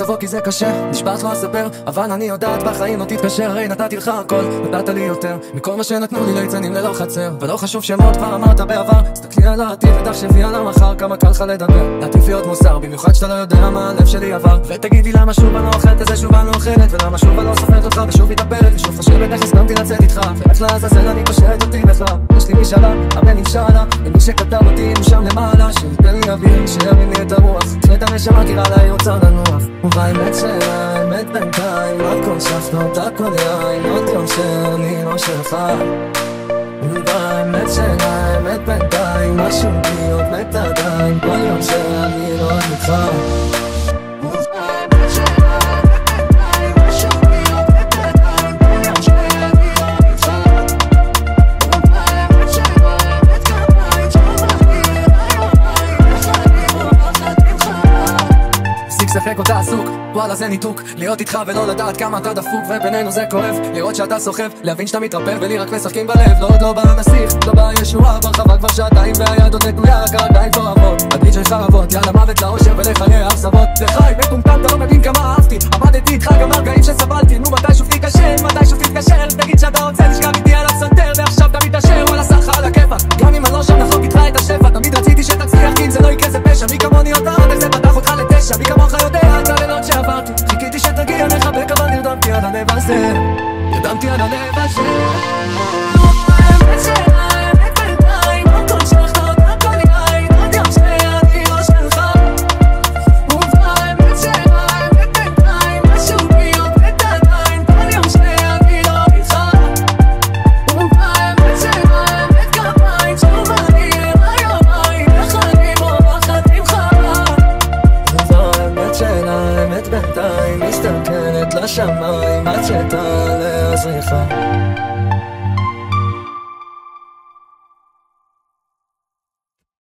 תבוא כי זה קשה, נשבעת לא אספר, אבל אני יודעת בחיים לא תתקשר, הרי נתתי לך הכל, נתת לי יותר מכל מה שנתנו לי ליצנים ללא חצר, ולא חשוב שמות כבר אמרת בעבר, תסתכלי על העתיד ותחשבי על המחר, כמה קל לך לדבר, להטיף להיות מוסר, במיוחד שאתה לא יודע מה הלב שלי עבר, ותגידי למה שוב אני לא אוכלת איזה שוב אני לא אוכלת, ולמה שוב אני לא סופרת אותך ושוב מתאפרת, ושוב חושבת איך הסכמתי לצאת איתך, ואיך לעזאזל אני קושרת אותי בכלל, יש לי משאלה, אמן אינשאללה, למי שכתב אותי משם למעלה, שייתן לי אוויר, שירים לי את הרוח, תחלט הנשמה כי רע לה היא רוצה לנוח, ובאמת שלה, האמת בינתיים, הכל שפנות, הכל יין, עוד יום שאני לא שלך, ובאמת שלה, האמת בינתיים, משהו בי עוד מת עדיין, כל יום שאני לא איתך. שחק אותה עסוק, וואלה זה ניתוק, להיות איתך ולא לדעת כמה אתה דפוק, ובינינו זה כואב, לראות שאתה סוחב, להבין שאתה מתרפב ולי רק משחקים בלב, לא עוד לא בא הנסיך, לא בא ישועה, ברחבה כבר שעתיים והיד עוד נטויה, רק הרגליים כבר עבות, הביט של חרבות, יאללה מוות לאושר ולחיי אכזבות, זה חי, מטומטם אתה לא מבין כמה אהבתי, עבדתי איתך גם הרגעים שסבלתי, נו מתי שוב תתקשר, מתי שוב תתקשר, תגיד שאתה רוצה לשכב איתי על הסנטר, ועכשיו אתה מתעשר, וואלה סחה על הכיפק, גם אם אני לא שם נחלוק איתך את השפע, תמיד רציתי שתצליח כי אם זה לא יקרה זה פשע, מי כמוני אותה, איך זה פתח אותך לתשע, מי כמוך יודע את הלילות שעברתי, חיכיתי שתגיע לחבק אבל נרדמתי עד הלב הזה, נרדמתי עד הלב הזה. בינתיים מסתכלת לשמיים עד שתעלה הזריחה